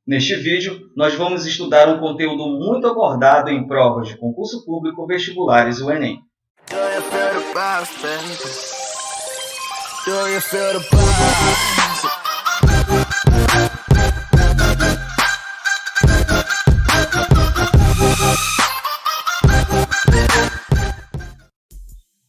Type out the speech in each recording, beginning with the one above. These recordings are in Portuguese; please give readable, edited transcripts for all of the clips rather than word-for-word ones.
Neste vídeo, nós vamos estudar um conteúdo muito abordado em provas de concurso público, vestibulares e o Enem.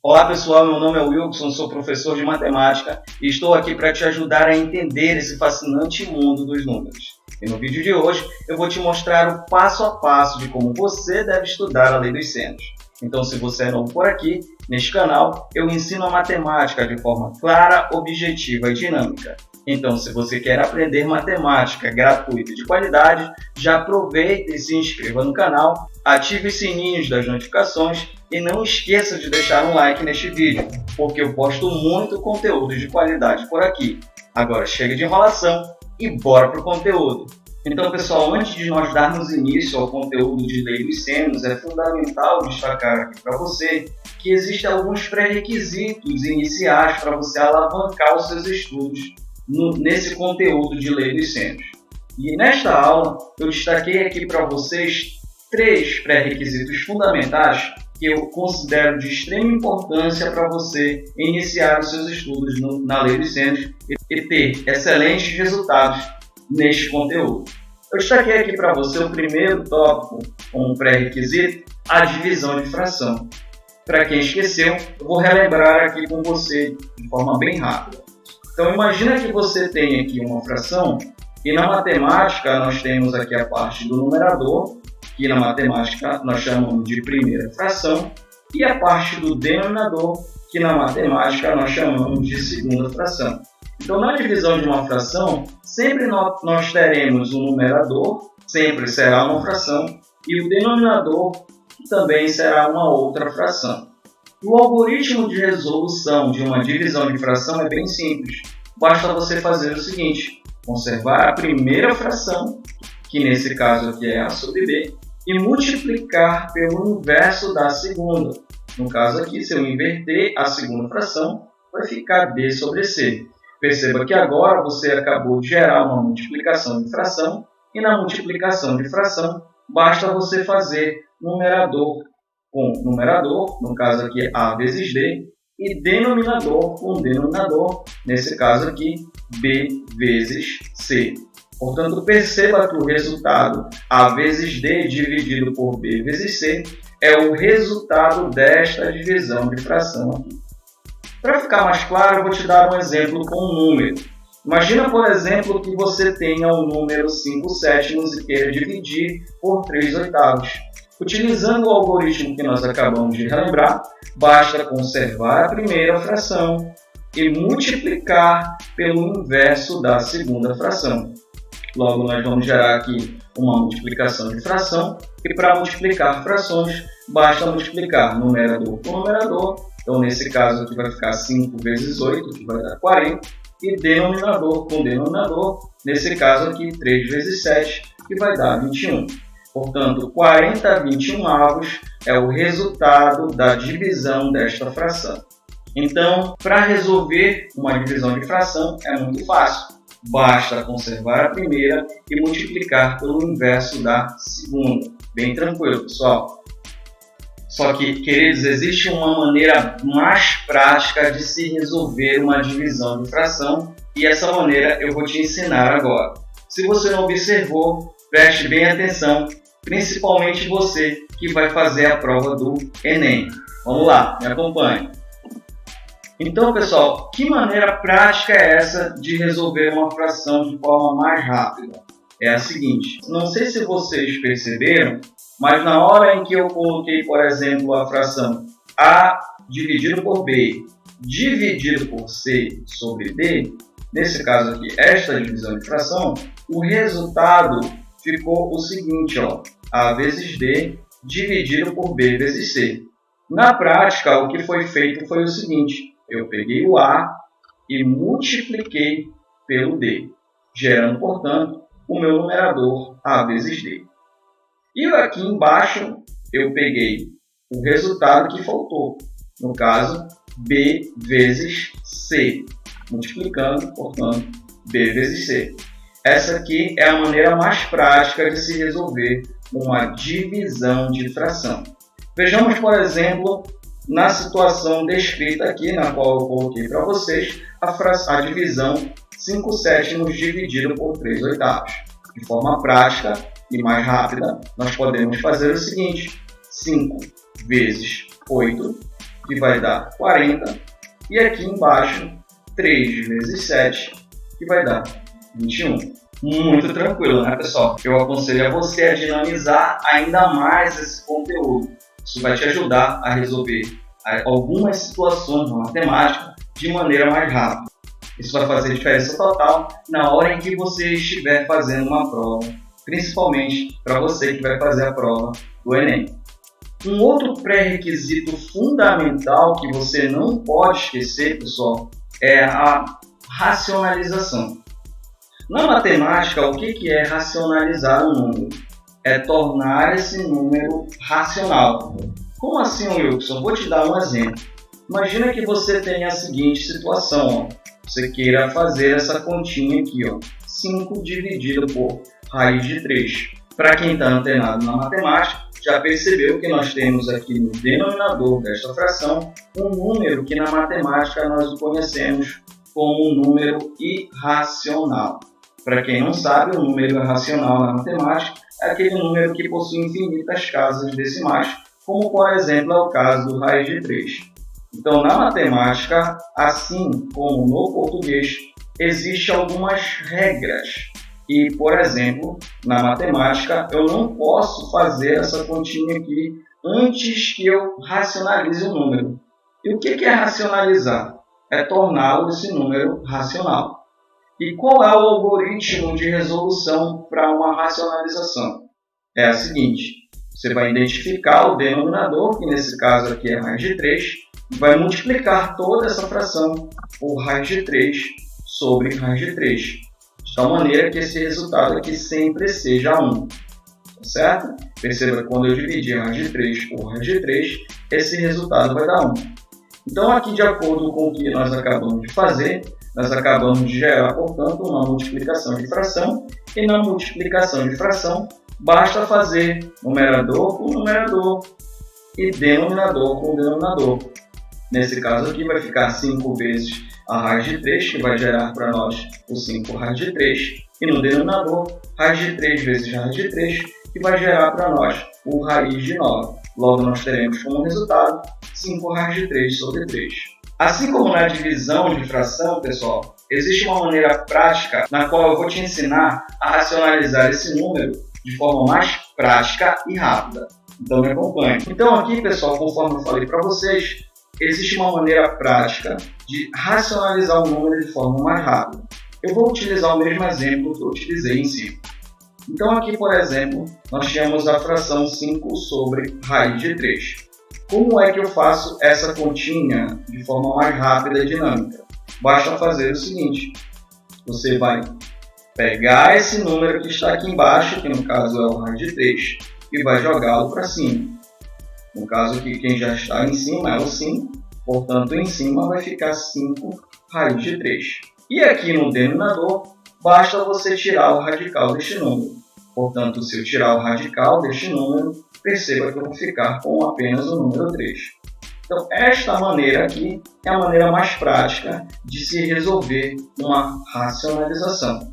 Olá pessoal, meu nome é Wilson, sou professor de matemática e estou aqui para te ajudar a entender esse fascinante mundo dos números. E no vídeo de hoje eu vou te mostrar o passo a passo de como você deve estudar a lei dos senos. Então, se você é novo por aqui, neste canal eu ensino a matemática de forma clara, objetiva e dinâmica. Então, se você quer aprender matemática gratuita e de qualidade, já aproveita e se inscreva no canal, ative os sininhos das notificações e não esqueça de deixar um like neste vídeo, porque eu posto muito conteúdo de qualidade por aqui. Agora chega de enrolação e bora para o conteúdo. Então, pessoal, antes de nós darmos início ao conteúdo de lei dos senos, é fundamental destacar aqui para você que existem alguns pré-requisitos iniciais para você alavancar os seus estudos nesse conteúdo de lei dos senos. E nesta aula, eu destaquei aqui para vocês 3 pré-requisitos fundamentais que eu considero de extrema importância para você iniciar os seus estudos na lei dos senos e ter excelentes resultados neste conteúdo. Eu destaquei aqui para você o primeiro tópico, um pré-requisito, a divisão de fração. Para quem esqueceu, eu vou relembrar aqui com você de forma bem rápida. Então, imagina que você tem aqui uma fração e na matemática nós temos aqui a parte do numerador, que na matemática nós chamamos de primeira fração, e a parte do denominador, que na matemática nós chamamos de segunda fração. Então, na divisão de uma fração, sempre nós teremos um numerador, sempre será uma fração, e o denominador, que também será uma outra fração. O algoritmo de resolução de uma divisão de fração é bem simples. Basta você fazer o seguinte: conservar a primeira fração, que nesse caso aqui é A sobre B, e multiplicar pelo inverso da segunda. No caso aqui, se eu inverter a segunda fração, vai ficar B sobre C. Perceba que agora você acabou de gerar uma multiplicação de fração, e na multiplicação de fração, basta você fazer numerador com numerador, no caso aqui A vezes D, e denominador com denominador, nesse caso aqui B vezes C. Portanto, perceba que o resultado A vezes D dividido por B vezes C é o resultado desta divisão de fração aqui. Para ficar mais claro, eu vou te dar um exemplo com um número. Imagina, por exemplo, que você tenha o número 5 sétimos e queira dividir por 3 oitavos. Utilizando o algoritmo que nós acabamos de relembrar, basta conservar a primeira fração e multiplicar pelo inverso da segunda fração. Logo, nós vamos gerar aqui uma multiplicação de fração, e para multiplicar frações, basta multiplicar numerador com numerador. Então, nesse caso aqui vai ficar 5 vezes 8, que vai dar 40, e denominador com denominador, nesse caso aqui 3 vezes 7, que vai dar 21. Portanto, 40/21 é o resultado da divisão desta fração. Então, para resolver uma divisão de fração é muito fácil. Basta conservar a primeira e multiplicar pelo inverso da segunda. Bem tranquilo, pessoal. Só que, queridos, existe uma maneira mais prática de se resolver uma divisão de fração e essa maneira eu vou te ensinar agora. Se você não observou, preste bem atenção, principalmente você que vai fazer a prova do Enem. Vamos lá, me acompanhe. Então, pessoal, que maneira prática é essa de resolver uma fração de forma mais rápida? É a seguinte: não sei se vocês perceberam, mas na hora em que eu coloquei, por exemplo, a fração A dividido por B dividido por C sobre D, nesse caso aqui, esta divisão de fração, o resultado ficou o seguinte, ó, A vezes D dividido por B vezes C. Na prática, o que foi feito foi o seguinte: eu peguei o A e multipliquei pelo D, gerando, portanto, o meu numerador A vezes D. E aqui embaixo eu peguei o resultado que faltou, no caso, B vezes C, multiplicando, portanto, B vezes C. Essa aqui é a maneira mais prática de se resolver uma divisão de fração. Vejamos, por exemplo, na situação descrita aqui, na qual eu coloquei para vocês, a divisão 5/7 dividido por 3/8. De forma prática e mais rápida, nós podemos fazer o seguinte: 5 vezes 8, que vai dar 40, e aqui embaixo 3 vezes 7, que vai dar 21. Muito tranquilo, né, pessoal? Eu aconselho a você a dinamizar ainda mais esse conteúdo. Isso vai te ajudar a resolver algumas situações na matemática de maneira mais rápida. Isso vai fazer diferença total na hora em que você estiver fazendo uma prova, principalmente para você que vai fazer a prova do Enem. Um outro pré-requisito fundamental que você não pode esquecer, pessoal, é a racionalização. Na matemática, o que é racionalizar um número? É tornar esse número racional. Como assim, Wilson? Vou te dar um exemplo. Imagina que você tenha a seguinte situação. Você queira fazer essa continha aqui, 5 dividido por raiz de 3. Para quem está antenado na matemática, já percebeu que nós temos aqui no denominador desta fração um número que na matemática nós conhecemos como um número irracional. Para quem não sabe, o número irracional na matemática é aquele número que possui infinitas casas decimais, como por exemplo é o caso do raiz de 3. Então, na matemática, assim como no português, existem algumas regras. E, por exemplo, na matemática, eu não posso fazer essa continha aqui antes que eu racionalize o número. E o que é racionalizar? É torná-lo esse número racional. E qual é o algoritmo de resolução para uma racionalização? É a seguinte: você vai identificar o denominador, que nesse caso aqui é raiz de 3, e vai multiplicar toda essa fração por raiz de 3 sobre raiz de 3. De tal maneira que esse resultado aqui sempre seja 1. Tá certo? Perceba que quando eu dividir raiz de 3 por raiz de 3, esse resultado vai dar 1. Então aqui, de acordo com o que nós acabamos de fazer, nós acabamos de gerar, portanto, uma multiplicação de fração, e na multiplicação de fração, basta fazer numerador com numerador e denominador com denominador. Nesse caso aqui vai ficar 5 vezes a raiz de 3, que vai gerar para nós o 5 raiz de 3, e no denominador, raiz de 3 vezes raiz de 3, que vai gerar para nós o raiz de 9. Logo, nós teremos como resultado 5 raiz de 3 sobre 3. Assim como na divisão de fração, pessoal, existe uma maneira prática na qual eu vou te ensinar a racionalizar esse número de forma mais prática e rápida. Então me acompanhe. Então aqui, pessoal, conforme eu falei para vocês, existe uma maneira prática de racionalizar o número de forma mais rápida. Eu vou utilizar o mesmo exemplo que eu utilizei em cima. Então aqui, por exemplo, nós temos a fração 5 sobre raiz de 3. Como é que eu faço essa continha de forma mais rápida e dinâmica? Basta fazer o seguinte: você vai pegar esse número que está aqui embaixo, que no caso é o raiz de 3, e vai jogá-lo para cima. No caso aqui, quem já está em cima é o 5, portanto em cima vai ficar 5 raiz de 3. E aqui no denominador, basta você tirar o radical deste número. Portanto, se eu tirar o radical deste número, perceba que eu vou ficar com apenas o número 3. Então, esta maneira aqui é a maneira mais prática de se resolver uma racionalização.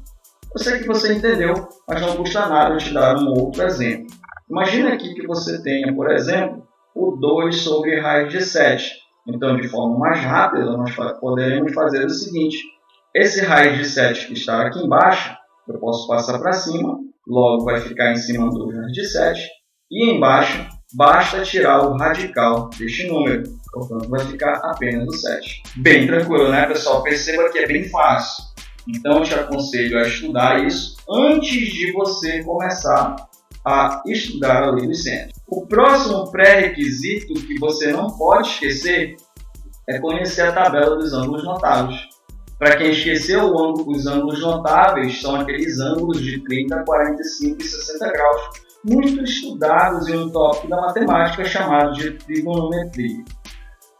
Eu sei que você entendeu, mas não custa nada eu te dar um outro exemplo. Imagina aqui que você tenha, por exemplo, o 2 sobre raiz de 7. Então, de forma mais rápida, nós poderemos fazer o seguinte: esse raiz de 7 que está aqui embaixo, eu posso passar para cima, logo vai ficar em cima do raiz de 7, e embaixo basta tirar o radical deste número, portanto vai ficar apenas o 7. Bem tranquilo, né, pessoal? Perceba que é bem fácil. Então eu te aconselho a estudar isso antes de você começar a estudar a lei dos centros. O próximo pré-requisito que você não pode esquecer é conhecer a tabela dos ângulos notáveis. Para quem esqueceu, os ângulos notáveis são aqueles ângulos de 30, 45 e 60 graus, muito estudados em um tópico da matemática chamado de trigonometria.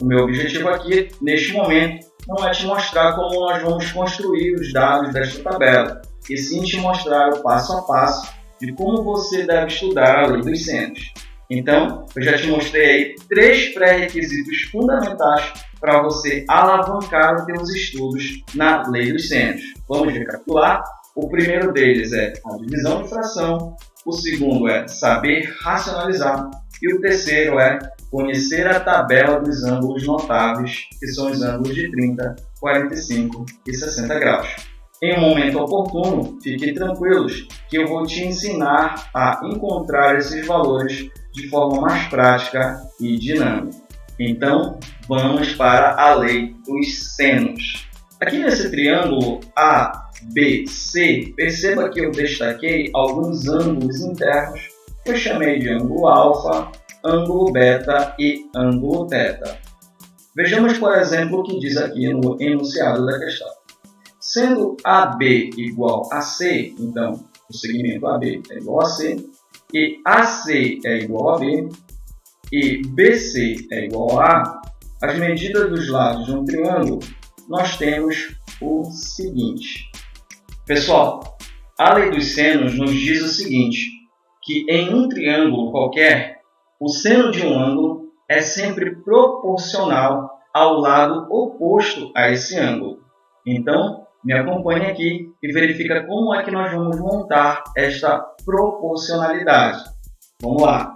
O meu objetivo aqui, neste momento, não é te mostrar como nós vamos construir os dados desta tabela, e sim te mostrar o passo a passo de como você deve estudar a lei dos senos. Então, eu já te mostrei aí 3 pré-requisitos fundamentais para você alavancar os seus estudos na lei dos senos. Vamos recapitular? O primeiro deles é a divisão de fração, o segundo é saber racionalizar e o terceiro é conhecer a tabela dos ângulos notáveis, que são os ângulos de 30, 45 e 60 graus. Em um momento oportuno, fiquem tranquilos que eu vou te ensinar a encontrar esses valores de forma mais prática e dinâmica. Então, vamos para a lei dos senos. Aqui nesse triângulo ABC, perceba que eu destaquei alguns ângulos internos que eu chamei de ângulo alfa, ângulo beta e ângulo teta. Vejamos, por exemplo, o que diz aqui no enunciado da questão. Sendo AB igual a C, então o segmento AB é igual a C, e AC é igual a B, e BC é igual a A, as medidas dos lados de um triângulo, nós temos o seguinte. Pessoal, a lei dos senos nos diz o seguinte, que em um triângulo qualquer, o seno de um ângulo é sempre proporcional ao lado oposto a esse ângulo. Então, me acompanhe aqui e verifica como é que nós vamos montar esta proporcionalidade. Vamos lá.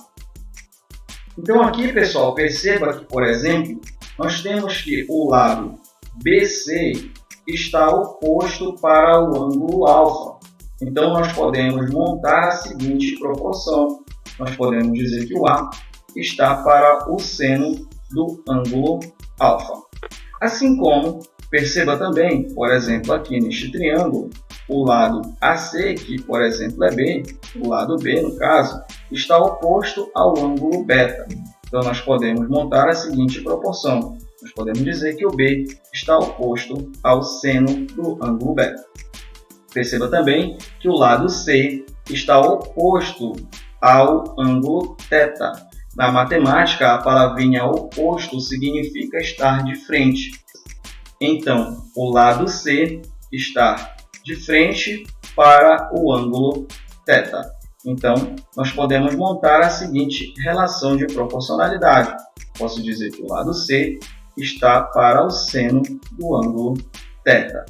Então aqui, pessoal, perceba que, por exemplo, nós temos que o lado BC está oposto para o ângulo alfa. Então nós podemos montar a seguinte proporção. Nós podemos dizer que o A está para o seno do ângulo alfa. Assim como, perceba também, por exemplo, aqui neste triângulo, o lado AC, que por exemplo é B, o lado B, no caso, está oposto ao ângulo beta. Então nós podemos montar a seguinte proporção. Nós podemos dizer que o B está oposto ao seno do ângulo beta. Perceba também que o lado C está oposto ao ângulo teta. Na matemática, a palavrinha oposto significa estar de frente. Então, o lado C está de frente para o ângulo teta. Então, nós podemos montar a seguinte relação de proporcionalidade. Posso dizer que o lado C está para o seno do ângulo teta.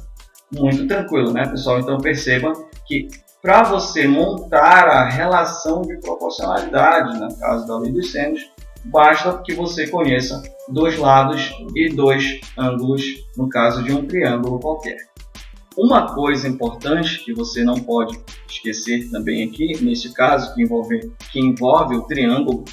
Muito tranquilo, né, pessoal? Então, perceba que para você montar a relação de proporcionalidade, no caso da lei dos senos, basta que você conheça 2 lados e 2 ângulos, no caso de um triângulo qualquer. Uma coisa importante que você não pode esquecer também aqui, nesse caso que envolve o triângulo,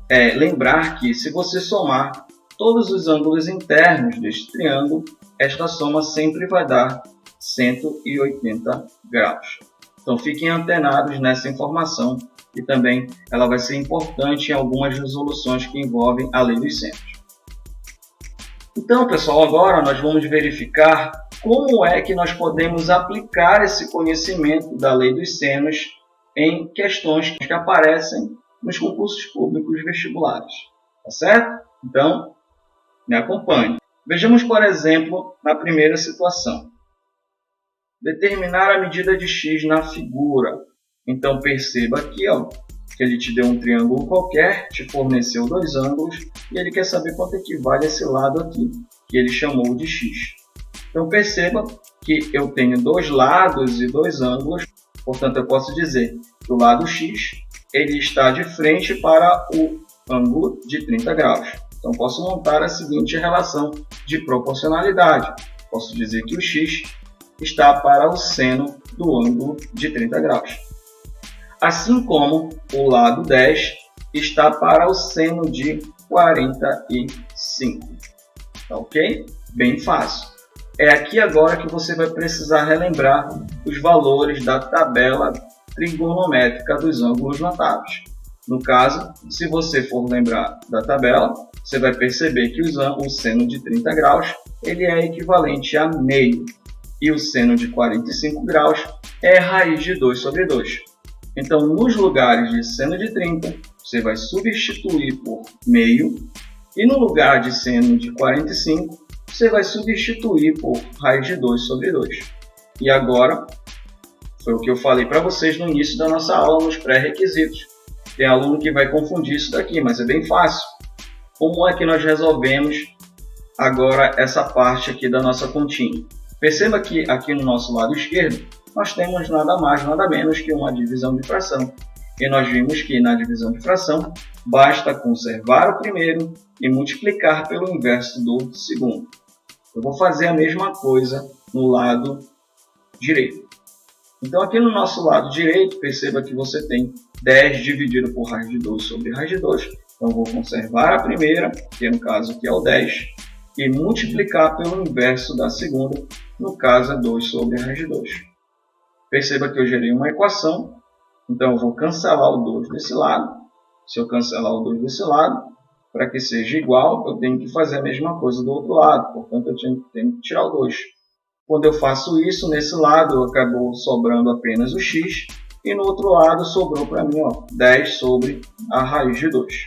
é lembrar que se você somar todos os ângulos internos deste triângulo, esta soma sempre vai dar 180 graus. Então fiquem antenados nessa informação e também ela vai ser importante em algumas resoluções que envolvem a lei dos senos. Então, pessoal, agora nós vamos verificar como é que nós podemos aplicar esse conhecimento da lei dos senos em questões que aparecem nos concursos públicos vestibulares. Tá certo? Então, me acompanhe. Vejamos, por exemplo, na primeira situação. Determinar a medida de x na figura. Então, perceba aqui, que ele te deu um triângulo qualquer, te forneceu 2 ângulos e ele quer saber quanto equivale esse lado aqui, que ele chamou de x. Então, perceba que eu tenho 2 lados e 2 ângulos, portanto, eu posso dizer que o lado x ele está de frente para o ângulo de 30 graus. Então, posso montar a seguinte relação de proporcionalidade. Posso dizer que o x está para o seno do ângulo de 30 graus. Assim como o lado 10 está para o seno de 45. Tá ok? Bem fácil. É aqui agora que você vai precisar relembrar os valores da tabela trigonométrica dos ângulos notáveis. No caso, se você for lembrar da tabela, você vai perceber que o seno de 30 graus ele é equivalente a meio. E o seno de 45 graus é raiz de 2 sobre 2. Então, nos lugares de seno de 30, você vai substituir por meio. E no lugar de seno de 45, você vai substituir por raiz de 2 sobre 2. E agora, Foi o que eu falei para vocês no início da nossa aula nos pré-requisitos. Tem aluno que vai confundir isso daqui, mas é bem fácil. Como é que nós resolvemos agora essa parte aqui da nossa continha? Perceba que aqui no nosso lado esquerdo nós temos nada mais, nada menos que uma divisão de fração. E nós vimos que na divisão de fração basta conservar o primeiro e multiplicar pelo inverso do segundo. Eu vou fazer a mesma coisa no lado direito. Então aqui no nosso lado direito, perceba que você tem 10 dividido por raiz de 2 sobre raiz de 2. Então vou conservar a primeira, que no caso aqui é o 10, e multiplicar pelo inverso da segunda, no caso é 2 sobre raiz de 2. Perceba que eu gerei uma equação, então eu vou cancelar o 2 desse lado. Se eu cancelar o 2 desse lado, para que seja igual, eu tenho que fazer a mesma coisa do outro lado, portanto eu tenho que tirar o 2. Quando eu faço isso, nesse lado acabou sobrando apenas o x, e no outro lado sobrou para mim 10 sobre a raiz de 2.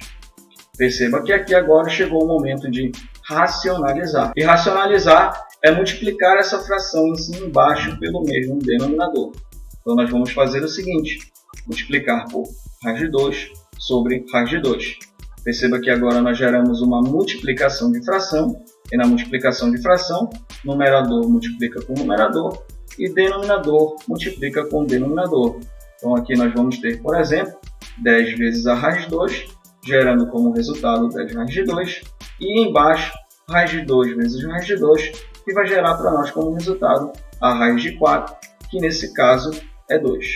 Perceba que aqui agora chegou o momento de racionalizar. E racionalizar é multiplicar essa fração em cima e embaixo pelo mesmo denominador. Então nós vamos fazer o seguinte, multiplicar por raiz de 2 sobre raiz de 2. Perceba que agora nós geramos uma multiplicação de fração, e na multiplicação de fração, numerador multiplica com numerador e denominador multiplica com denominador. Então aqui nós vamos ter, por exemplo, 10 vezes a raiz de 2, gerando como resultado 10 raiz de 2, e embaixo, raiz de 2 vezes raiz de 2, que vai gerar para nós como resultado a raiz de 4, que nesse caso é 2.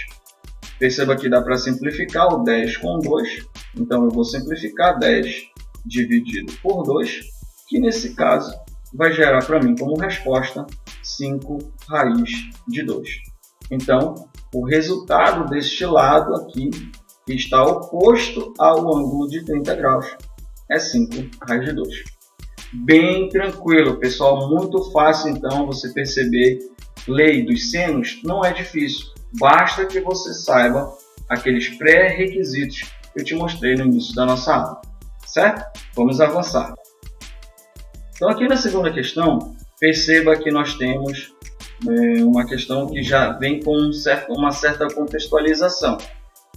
Perceba que dá para simplificar o 10 com 2, então eu vou simplificar 10 dividido por 2, que nesse caso vai gerar para mim como resposta 5 raiz de 2. Então, o resultado deste lado aqui, que está oposto ao ângulo de 30 graus, é 5 raiz de 2. Bem tranquilo, pessoal, muito fácil então você perceber. Lei dos senos não é difícil, basta que você saiba aqueles pré-requisitos que eu te mostrei no início da nossa aula, certo? Vamos avançar. Então aqui na segunda questão, perceba que nós temos uma questão que já vem com uma certa contextualização.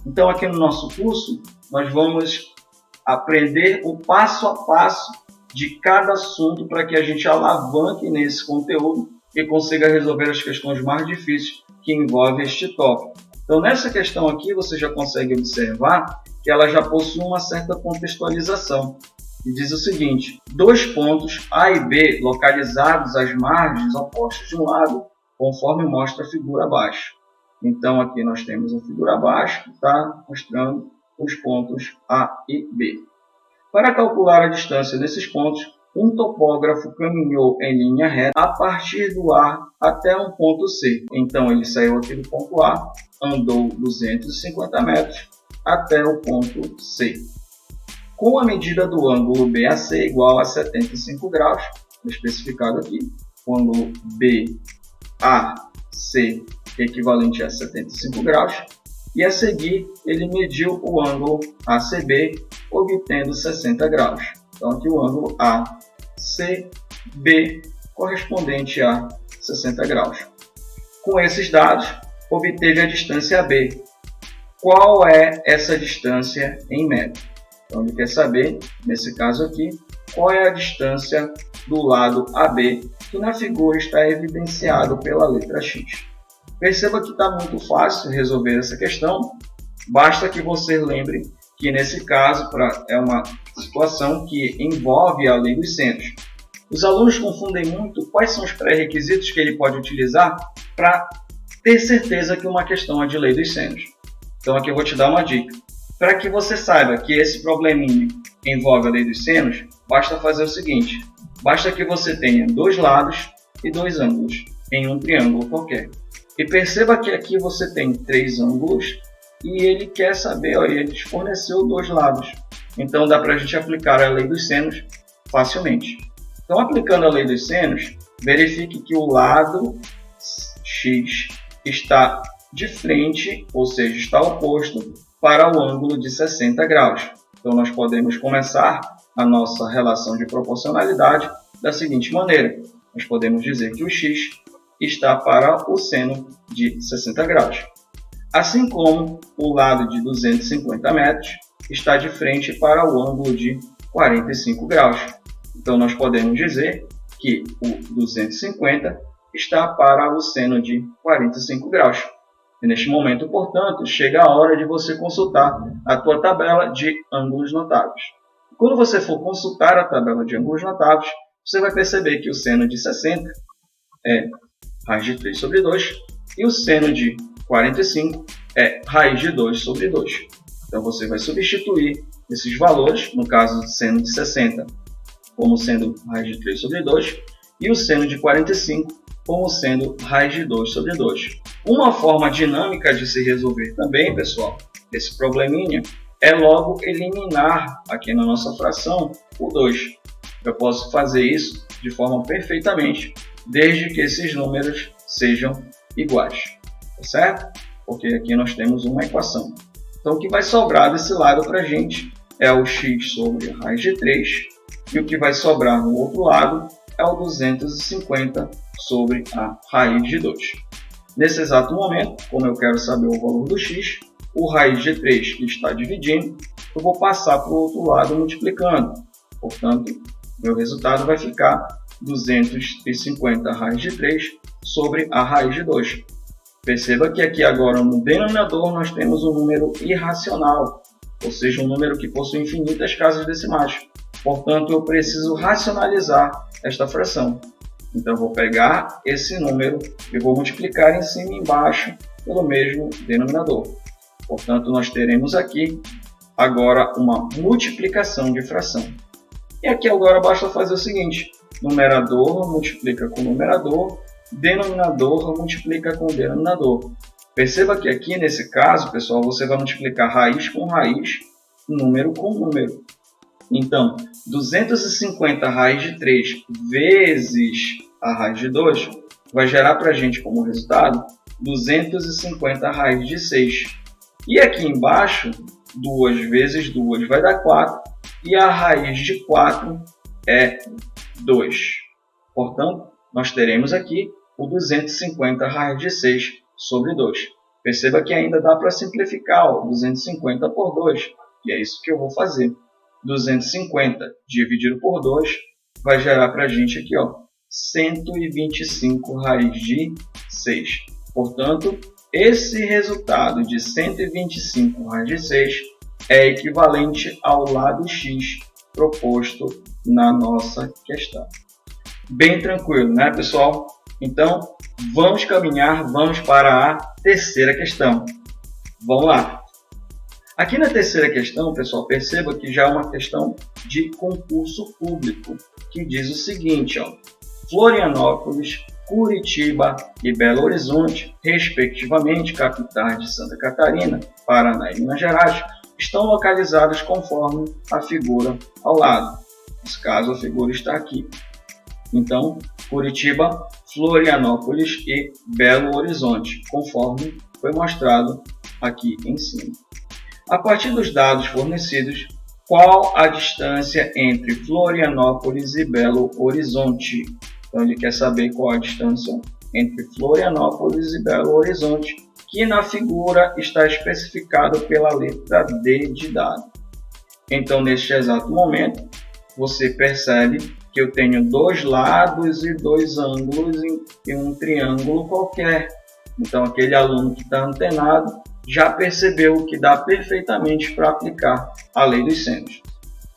Então aqui no nosso curso, nós vamos aprender o passo a passo de cada assunto para que a gente alavanque nesse conteúdo e consiga resolver as questões mais difíceis que envolvem este tópico. Então nessa questão aqui, você já consegue observar que ela já possui uma certa contextualização. E diz o seguinte, dois pontos A e B localizados às margens opostas de um lago, conforme mostra a figura abaixo. Então aqui nós temos a figura abaixo que está mostrando os pontos A e B. Para calcular a distância desses pontos, um topógrafo caminhou em linha reta a partir do A até um ponto C. Então ele saiu aqui do ponto A, andou 250 metros até o ponto C. Com a medida do ângulo BAC igual a 75 graus, especificado aqui, o ângulo BAC equivalente a 75 graus, e a seguir ele mediu o ângulo ACB, obtendo 60 graus. Então aqui o ângulo ACB correspondente a 60 graus. Com esses dados, obteve a distância AB. Qual é essa distância em metros? Então ele quer saber, nesse caso aqui, qual é a distância do lado AB, que na figura está evidenciado pela letra X. Perceba que está muito fácil resolver essa questão, basta que você lembre que nesse caso é uma situação que envolve a lei dos senos. Os alunos confundem muito quais são os pré-requisitos que ele pode utilizar para ter certeza que uma questão é de lei dos senos. Então aqui eu vou te dar uma dica. Para que você saiba que esse probleminha envolve a lei dos senos, basta fazer o seguinte. Basta que você tenha dois lados e dois ângulos em um triângulo qualquer. E perceba que aqui você tem três ângulos e ele quer saber, ele te forneceu dois lados. Então dá para a gente aplicar a lei dos senos facilmente. Então aplicando a lei dos senos, verifique que o lado X está de frente, ou seja, está oposto para o ângulo de 60 graus. Então nós podemos começar a nossa relação de proporcionalidade da seguinte maneira. Nós podemos dizer que o x está para o seno de 60 graus. assim como o lado de 250 metros está de frente para o ângulo de 45 graus. Então, nós podemos dizer que o 250 está para o seno de 45 graus. E neste momento, portanto, chega a hora de você consultar a tua tabela de ângulos notáveis. Quando você for consultar a tabela de ângulos notáveis, você vai perceber que o seno de 60 é raiz de 3 sobre 2 e o seno de 45 é raiz de 2 sobre 2. Então, você vai substituir esses valores, no caso do seno de 60, como sendo raiz de 3 sobre 2, e o seno de 45 como sendo raiz de 2 sobre 2. Uma forma dinâmica de se resolver também, pessoal, esse probleminha, é logo eliminar aqui na nossa fração o 2. Eu posso fazer isso de forma perfeitamente, desde que esses números sejam iguais, tá certo? Porque aqui nós temos uma equação. Então, o que vai sobrar desse lado para a gente é o x sobre raiz de 3, e o que vai sobrar no outro lado é o 250 sobre a raiz de 2. Nesse exato momento, como eu quero saber o valor do x, o raiz de 3 que está dividindo, eu vou passar para o outro lado multiplicando. Portanto, meu resultado vai ficar 250 raiz de 3 sobre a raiz de 2. Perceba que aqui agora no denominador nós temos um número irracional, ou seja, um número que possui infinitas casas decimais. Portanto, eu preciso racionalizar esta fração. Então, eu vou pegar esse número e vou multiplicar em cima e embaixo pelo mesmo denominador. Portanto, nós teremos aqui agora uma multiplicação de fração. E aqui agora basta fazer o seguinte: numerador multiplica com numerador, denominador multiplica com denominador. Perceba que aqui nesse caso, pessoal, você vai multiplicar raiz com raiz, número com número. Então, 250 raiz de 3 vezes a raiz de 2 vai gerar para a gente como resultado 250 raiz de 6. E aqui embaixo, 2 vezes 2 vai dar 4 e a raiz de 4 é 2. Portanto, nós teremos aqui o 250 raiz de 6 sobre 2. Perceba que ainda dá para simplificar o 250 por 2, e é isso que eu vou fazer. 250 dividido por 2 vai gerar para a gente aqui, 125 raiz de 6. Portanto, esse resultado de 125 raiz de 6 é equivalente ao lado x proposto na nossa questão. Bem tranquilo, né, pessoal? Então, vamos caminhar, vamos para a terceira questão. Vamos lá. Aqui na terceira questão, pessoal, perceba que já é uma questão de concurso público, que diz o seguinte, Florianópolis, Curitiba e Belo Horizonte, respectivamente, capitais de Santa Catarina, Paraná e Minas Gerais, estão localizadas conforme a figura ao lado. Nesse caso, a figura está aqui. Então, Curitiba, Florianópolis e Belo Horizonte, conforme foi mostrado aqui em cima. A partir dos dados fornecidos, qual a distância entre Florianópolis e Belo Horizonte? Então, ele quer saber qual a distância entre Florianópolis e Belo Horizonte, que na figura está especificado pela letra D de dado. Então, neste exato momento, você percebe que eu tenho dois lados e dois ângulos em um triângulo qualquer. Então, aquele aluno que está antenado já percebeu que dá perfeitamente para aplicar a lei dos senos.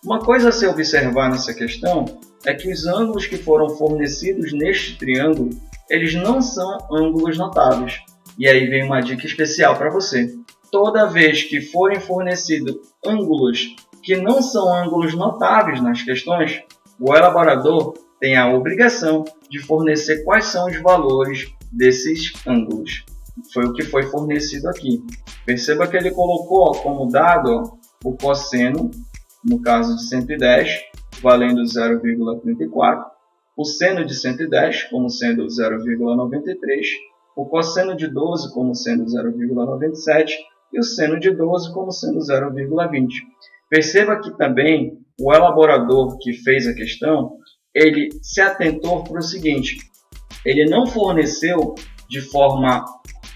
Uma coisa a se observar nessa questão é que os ângulos que foram fornecidos neste triângulo, eles não são ângulos notáveis. E aí vem uma dica especial para você. Toda vez que forem fornecidos ângulos que não são ângulos notáveis nas questões, o elaborador tem a obrigação de fornecer quais são os valores desses ângulos. Foi o que foi fornecido aqui. Perceba que ele colocou como dado o cosseno, no caso de 110, valendo 0,34, o seno de 110 como sendo 0,93, o cosseno de 12 como sendo 0,97 e o seno de 12 como sendo 0,20. Perceba que também o elaborador que fez a questão, ele se atentou para o seguinte: ele não forneceu de forma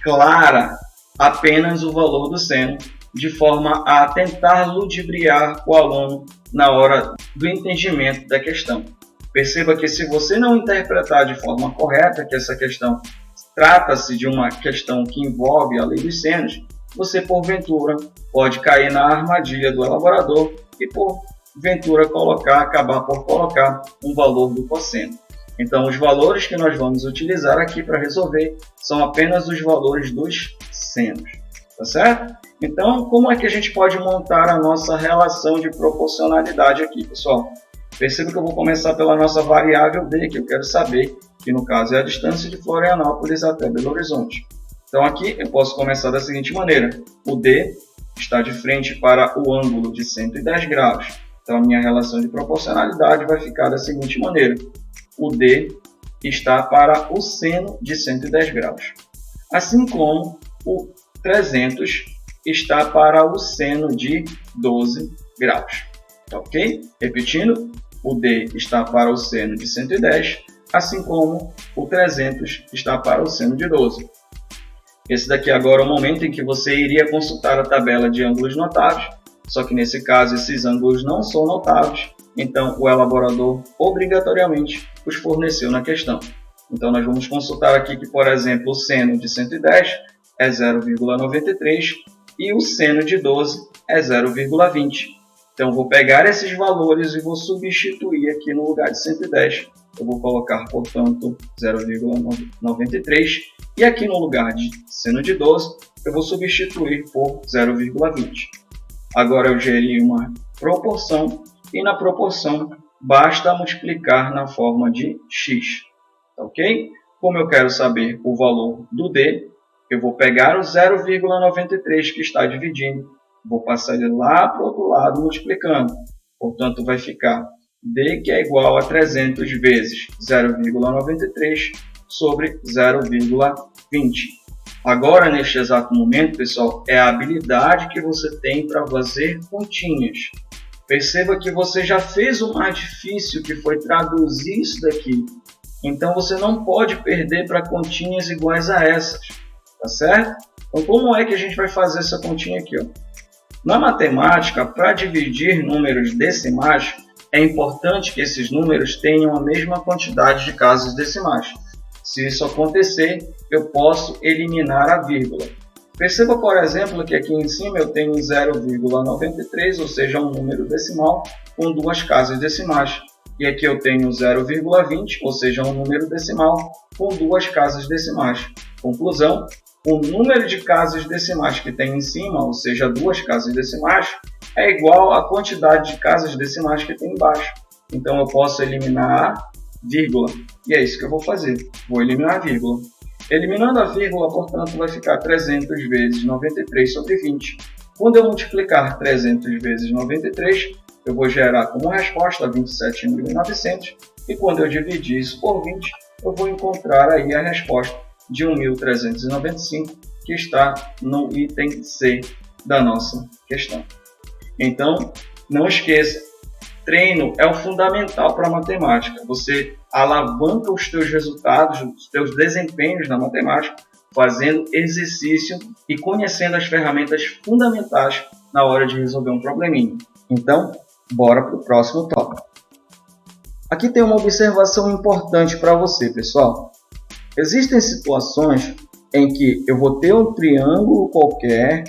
clara apenas o valor do seno, de forma a tentar ludibriar o aluno na hora do entendimento da questão. Perceba que se você não interpretar de forma correta que essa questão trata-se de uma questão que envolve a lei dos senos, você porventura pode cair na armadilha do elaborador e porventura acabar por colocar um valor do cosseno. Então, os valores que nós vamos utilizar aqui para resolver são apenas os valores dos senos, tá certo? Então, como é que a gente pode montar a nossa relação de proporcionalidade aqui, pessoal? Perceba que eu vou começar pela nossa variável D, que eu quero saber, que no caso é a distância de Florianópolis até Belo Horizonte. Então, aqui eu posso começar da seguinte maneira. O D está de frente para o ângulo de 110 graus. Então, a minha relação de proporcionalidade vai ficar da seguinte maneira. O D está para o seno de 110 graus. Assim como o 300 está para o seno de 12 graus. Ok? Repetindo, o D está para o seno de 110, assim como o 300 está para o seno de 12. Esse daqui agora é o momento em que você iria consultar a tabela de ângulos notáveis, só que nesse caso esses ângulos não são notáveis, então o elaborador obrigatoriamente os forneceu na questão. Então nós vamos consultar aqui que, por exemplo, o seno de 110 é 0,93 e o seno de 12 é 0,20. Então vou pegar esses valores e vou substituir aqui no lugar de 110. Eu vou colocar, portanto, 0,93 e aqui no lugar de seno de 12 eu vou substituir por 0,20. Agora eu gerei uma proporção e na proporção basta multiplicar na forma de x. Ok? Como eu quero saber o valor do D, eu vou pegar o 0,93 que está dividindo, vou passar ele lá para o outro lado multiplicando. Portanto, vai ficar D que é igual a 300 vezes 0,93 sobre 0,20. Agora, neste exato momento, pessoal, é a habilidade que você tem para fazer continhas. Perceba que você já fez o mais difícil, que foi traduzir isso daqui. Então, você não pode perder para continhas iguais a essas. Tá certo? Então, como é que a gente vai fazer essa continha aqui? Ó? Na matemática, para dividir números decimais, é importante que esses números tenham a mesma quantidade de casas decimais. Se isso acontecer, eu posso eliminar a vírgula. Perceba, por exemplo, que aqui em cima eu tenho 0,93, ou seja, um número decimal com duas casas decimais. E aqui eu tenho 0,20, ou seja, um número decimal com duas casas decimais. Conclusão, o número de casas decimais que tem em cima, ou seja, duas casas decimais, é igual à quantidade de casas decimais que tem embaixo. Então eu posso eliminar a vírgula. E é isso que eu vou fazer. Vou eliminar a vírgula. Eliminando a vírgula, portanto, vai ficar 300 vezes 93 sobre 20. Quando eu multiplicar 300 vezes 93, eu vou gerar como resposta 27.900. E quando eu dividir isso por 20, eu vou encontrar aí a resposta de 1.395, que está no item C da nossa questão. Então, não esqueça, treino é o fundamental para a matemática. Você alavanca os teus resultados, os teus desempenhos na matemática, fazendo exercício e conhecendo as ferramentas fundamentais na hora de resolver um probleminha. Então, bora para o próximo tópico. Aqui tem uma observação importante para você, pessoal. Existem situações em que eu vou ter um triângulo qualquer,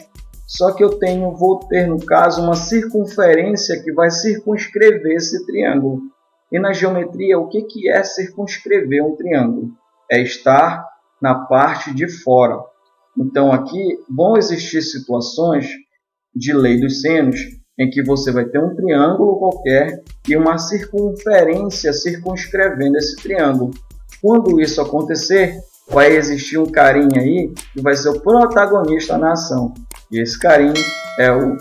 só que eu vou ter, no caso, uma circunferência que vai circunscrever esse triângulo. E na geometria, o que é circunscrever um triângulo? É estar na parte de fora. Então, aqui vão existir situações de lei dos senos em que você vai ter um triângulo qualquer e uma circunferência circunscrevendo esse triângulo. Quando isso acontecer, vai existir um carinha aí que vai ser o protagonista na ação. E esse carinha é o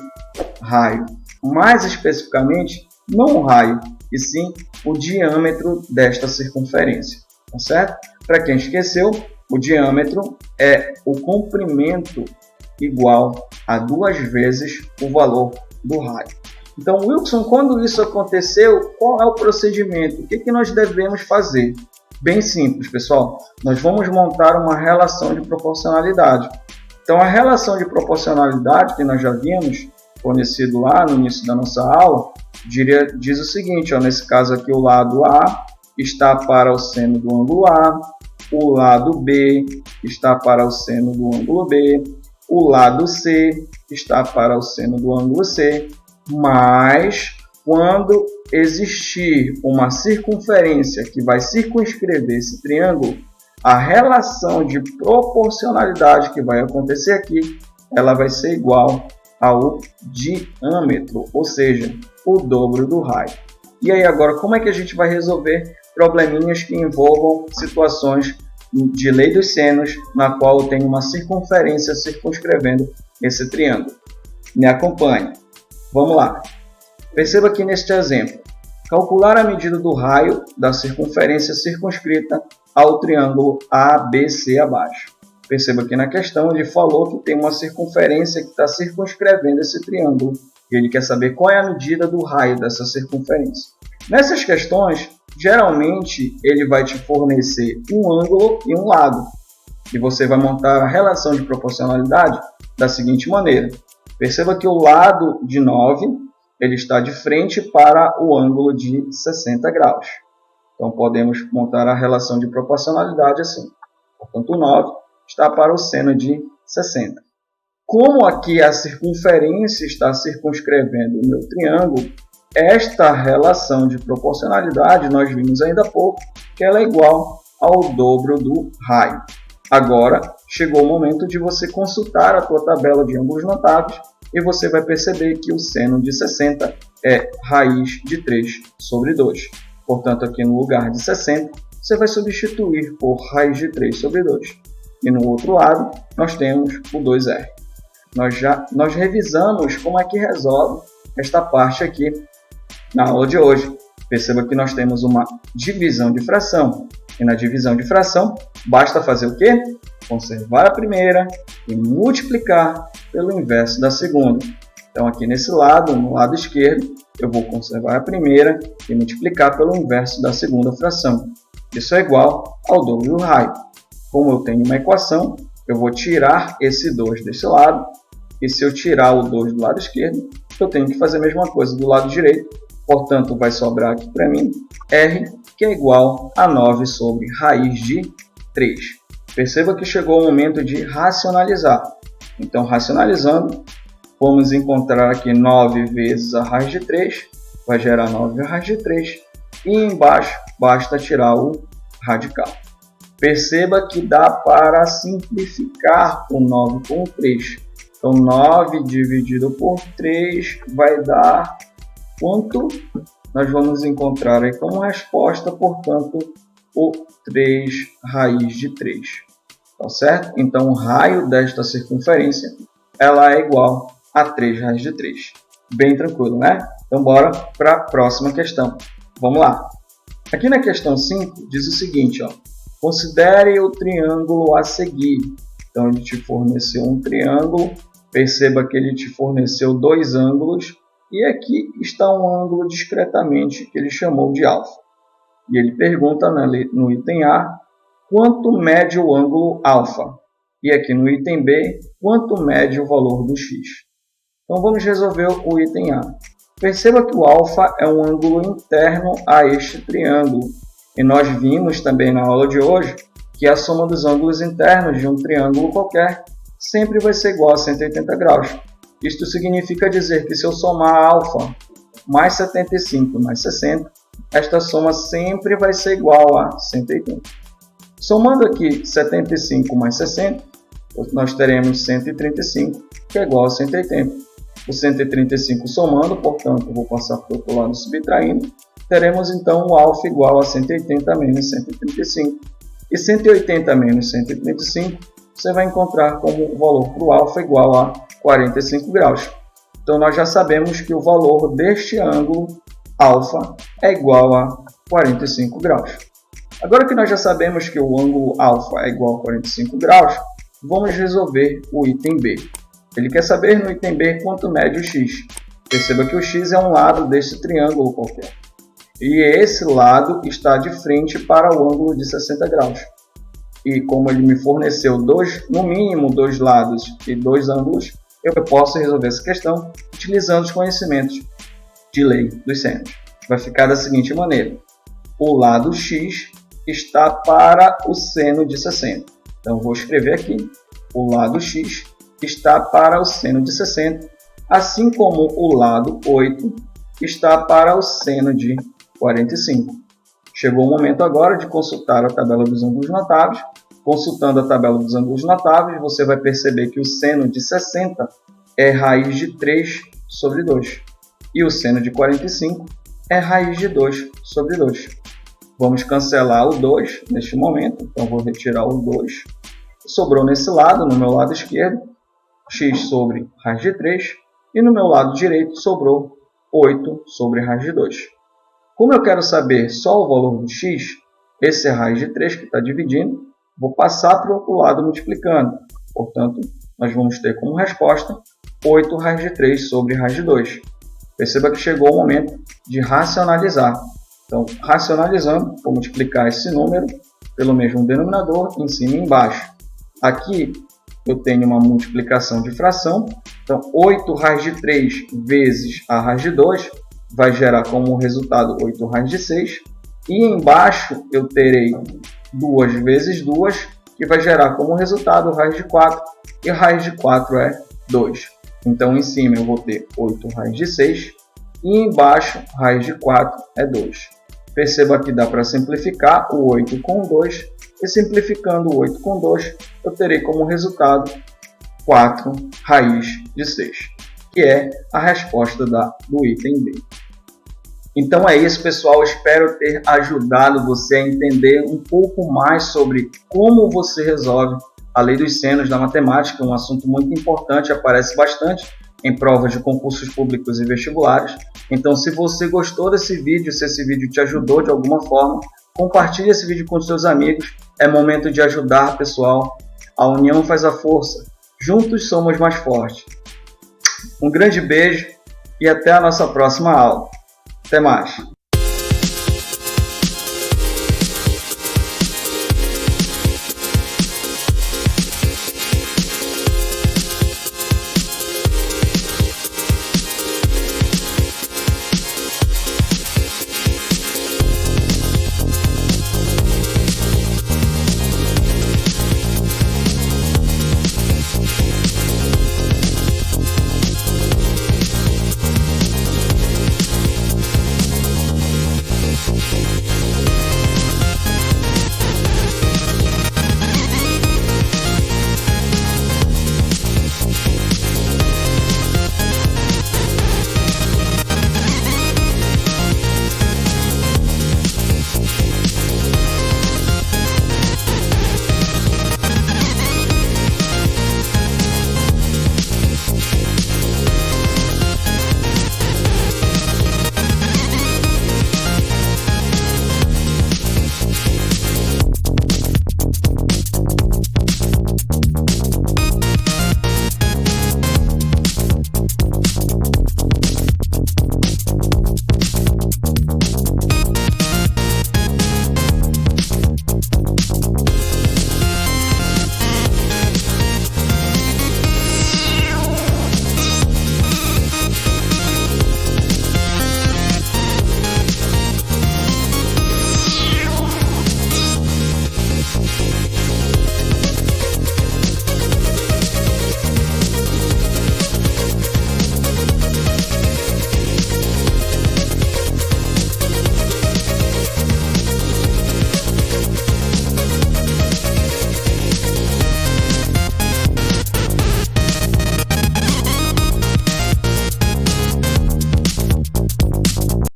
raio. Mais especificamente, não o raio, e sim o diâmetro desta circunferência. Tá certo? Para quem esqueceu, o diâmetro é o comprimento igual a 2 vezes o valor do raio. Então, Wilson, quando isso aconteceu, qual é o procedimento? O que nós devemos fazer? Bem simples, pessoal. Nós vamos montar uma relação de proporcionalidade. Então, a relação de proporcionalidade que nós já vimos fornecido lá no início da nossa aula, diz o seguinte, ó, nesse caso aqui o lado A está para o seno do ângulo A, o lado B está para o seno do ângulo B, o lado C está para o seno do ângulo C, mas quando existir uma circunferência que vai circunscrever esse triângulo, a relação de proporcionalidade que vai acontecer aqui, ela vai ser igual ao diâmetro, ou seja, o dobro do raio. E aí agora, como é que a gente vai resolver probleminhas que envolvam situações de lei dos senos, na qual eu tenho uma circunferência circunscrevendo esse triângulo? Me acompanhe. Vamos lá. Perceba aqui neste exemplo. Calcular a medida do raio da circunferência circunscrita ao triângulo ABC abaixo. Perceba que na questão ele falou que tem uma circunferência que está circunscrevendo esse triângulo. E ele quer saber qual é a medida do raio dessa circunferência. Nessas questões, geralmente ele vai te fornecer um ângulo e um lado. E você vai montar a relação de proporcionalidade da seguinte maneira. Perceba que o lado de 9 ele está de frente para o ângulo de 60 graus. Então, podemos montar a relação de proporcionalidade assim. Portanto, o 9 está para o seno de 60. Como aqui a circunferência está circunscrevendo o meu triângulo, esta relação de proporcionalidade, nós vimos ainda há pouco, que ela é igual ao dobro do raio. Agora, chegou o momento de você consultar a tua tabela de ângulos notáveis e você vai perceber que o seno de 60 é raiz de 3 sobre 2. Portanto, aqui no lugar de 60, você vai substituir por raiz de 3 sobre 2. E no outro lado, nós temos o 2R. Nós revisamos como é que resolve esta parte aqui na aula de hoje. Perceba que nós temos uma divisão de fração. E na divisão de fração, basta fazer o quê? Conservar a primeira e multiplicar pelo inverso da segunda. Então, aqui nesse lado, no lado esquerdo, eu vou conservar a primeira e multiplicar pelo inverso da segunda fração. Isso é igual ao dobro do raio. Como eu tenho uma equação, eu vou tirar esse 2 desse lado. E se eu tirar o 2 do lado esquerdo, eu tenho que fazer a mesma coisa do lado direito. Portanto, vai sobrar aqui para mim R, que é igual a 9 sobre raiz de 3. Perceba que chegou o momento de racionalizar. Então, racionalizando, vamos encontrar aqui 9 vezes a raiz de 3, vai gerar 9 raiz de 3. E embaixo, basta tirar o radical. Perceba que dá para simplificar o 9 com o 3. Então, 9 dividido por 3 vai dar quanto? Nós vamos encontrar aí como resposta, portanto, o 3 raiz de 3. Tá certo? Então, o raio desta circunferência ela é igual a 3 raiz de 3. Bem tranquilo, né? Então, bora para a próxima questão. Vamos lá. Aqui na questão 5, diz o seguinte, ó. Considere o triângulo a seguir. Então, ele te forneceu um triângulo. Perceba que ele te forneceu dois ângulos. E aqui está um ângulo discretamente que ele chamou de alfa. E ele pergunta no item A, quanto mede o ângulo alfa? E aqui no item B, quanto mede o valor do x? Então, vamos resolver o item A. Perceba que o alfa é um ângulo interno a este triângulo. E nós vimos também na aula de hoje que a soma dos ângulos internos de um triângulo qualquer sempre vai ser igual a 180 graus. Isto significa dizer que se eu somar alfa mais 75 mais 60, esta soma sempre vai ser igual a 180. Somando aqui 75 mais 60, nós teremos 135, que é igual a 180. O 135 somando, portanto, vou passar para o outro lado subtraindo, teremos então o alfa igual a 180 menos 135. E 180 menos 135, você vai encontrar como o valor para o alfa igual a 45 graus. Então, nós já sabemos que o valor deste ângulo alfa é igual a 45 graus. Agora que nós já sabemos que o ângulo alfa é igual a 45 graus, vamos resolver o item B. Ele quer saber no item B quanto mede o x. Perceba que o x é um lado deste triângulo qualquer. E esse lado está de frente para o ângulo de 60 graus. e como ele me forneceu no mínimo dois lados e dois ângulos, eu posso resolver essa questão utilizando os conhecimentos de lei dos senos. Vai ficar da seguinte maneira: o lado x está para o seno de 60. Então, vou escrever aqui: o lado x está para o seno de 60, assim como o lado 8 está para o seno de 45. Chegou o momento agora de consultar a tabela dos ângulos notáveis. Consultando a tabela dos ângulos notáveis, você vai perceber que o seno de 60 é raiz de 3 sobre 2. E o seno de 45 é raiz de 2 sobre 2. Vamos cancelar o 2 neste momento. Então, vou retirar o 2. Sobrou nesse lado, no meu lado esquerdo, x sobre raiz de 3. E no meu lado direito sobrou 8 sobre raiz de 2. Como eu quero saber só o valor do x, esse é raiz de 3 que está dividindo, vou passar para o outro lado multiplicando. Portanto, nós vamos ter como resposta 8 raiz de 3 sobre raiz de 2. Perceba que chegou o momento de racionalizar. Então, racionalizando, vou multiplicar esse número pelo mesmo denominador em cima e embaixo. Aqui eu tenho uma multiplicação de fração. Então, 8 raiz de 3 vezes a raiz de 2 vai gerar como resultado 8 raiz de 6. E embaixo eu terei 2 vezes 2, que vai gerar como resultado raiz de 4. E raiz de 4 é 2. Então, em cima eu vou ter 8 raiz de 6. E embaixo, raiz de 4 é 2. Perceba que dá para simplificar o 8 com 2. E simplificando o 8 com 2, eu terei como resultado 4 raiz de 6, que é a resposta do item B. Então é isso, pessoal. Espero ter ajudado você a entender um pouco mais sobre como você resolve a lei dos senos da matemática, um assunto muito importante, aparece bastante em provas de concursos públicos e vestibulares. Então, se você gostou desse vídeo, se esse vídeo te ajudou de alguma forma, compartilhe esse vídeo com seus amigos. É momento de ajudar, pessoal. A união faz a força. Juntos somos mais fortes. Um grande beijo e até a nossa próxima aula. Até mais!